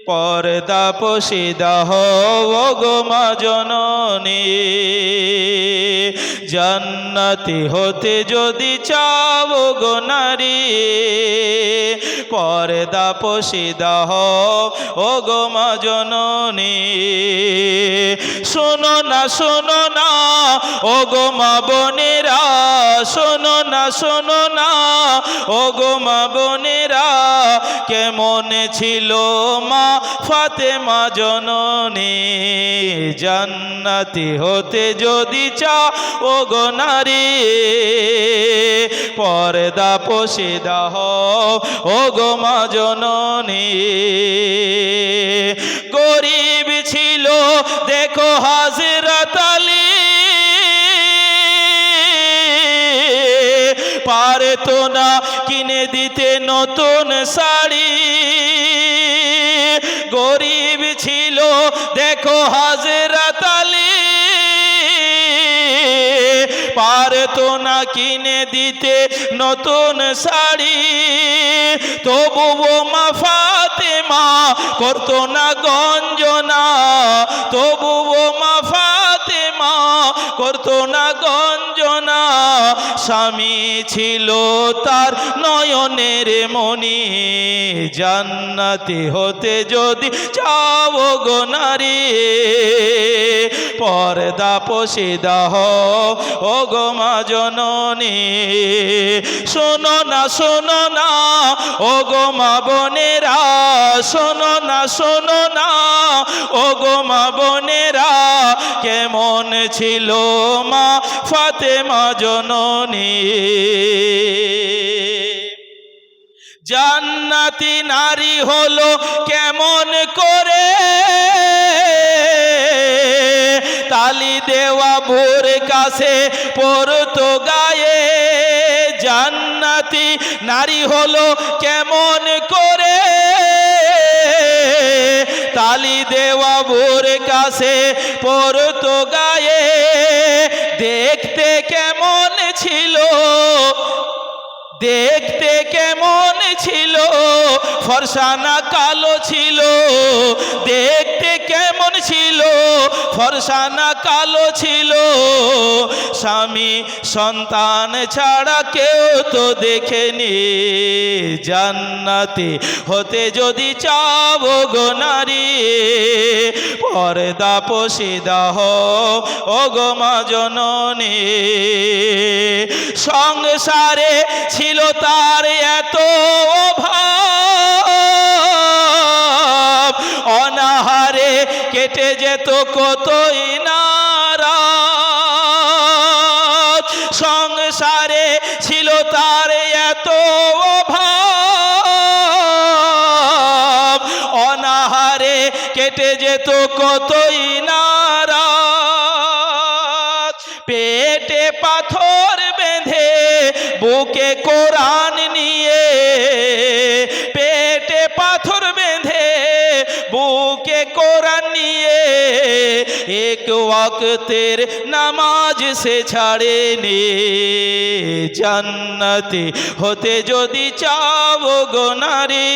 পর্দা পোশিদা হও গো মা জননী জান্নাতি হতে যদি চাও গো নারী পর্দা পোশিদা হও গো মা জননী শোনো না ও গো মা বোনেরা শোনো না ও গো মা বোনেরা কেমন ছিল মা ফাতেমা জননী জান্নাতি হতে যদি চাও ও গো নারী পর্দা পোশিদা হও ও গো মা জননী গরিব ছিল দেখো হযরত আলী পারতো না কিনে দিতে নতুন শাড়ি গরিব ছিল দেখো হযরত আলী পারতো না কিনে দিতে নতুন শাড়ি তবুও মা ফাতেমা করতো না গঞ্জনা তবুও মা ফাতেমা করতো না গঞ্জনা স্বামী ছিল তার নয়নের মণি জান্নাতি হতে যদি চাও গো নারী পর্দা পোশিদা হও ও গো মা জননী শোনো না ও গো মা বোনেরা শোনো না ও গো মা বোনেরা কেমন ছিল মা ফাতেমা জননী জান্নাতি নারী হলো কেমন করে তালি দেওয়া ভোর কাছে পরতো গায়ে জান্নাতি নারী হলো কেমন করে তালি দেওয়া ভোর কাছে পরতো গায়ে দেখতে কেমন ছিল ফর্সা না কালো ছিল দেখতে কেমন ছিল ফর্সা না কালো ছিল স্বামী সন্তান ছাড়া কেউ তো দেখেনি জান্নাতি হতে যদি চাও গো নারী পর্দা পোশিদা হও ও গো মা জননী সংসারে ছিল তার এত অভাব অনাহারে কেটে যেত কতই নারাত সংসারে ছিল তার এত অভাব অনাহারে কেটে যেত কতই নারাত পেটে পাথর বেঁধে বুকে কোরআন নিয়ে পেটে পাথর বেঁধে বুকে কোরআন নিয়ে এক ওয়াক্তের নামাজ সে ছাড়েনি জান্নাতি হতে যদি চাও গো নারী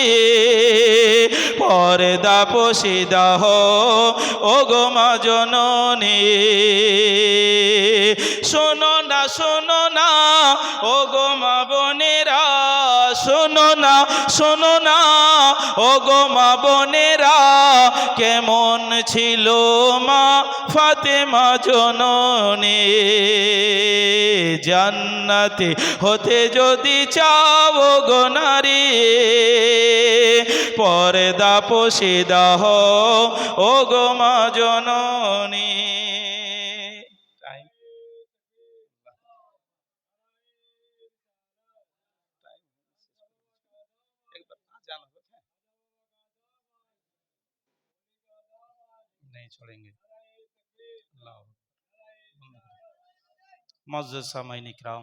পর্দা পোশিদা হও ও গো মা জননী শোনো না ও গো মা বোনেরা শোনো না ও গো মা বোনেরা কেমন ছিল মা ফাতেমা জননী জান্নাতি হতে যদি চাও গো নারী পর্দা পোশিদা হও ও গো মা জননী नहीं छोड़ेंगे मुअज़्ज़ज़ सामाईन इकराम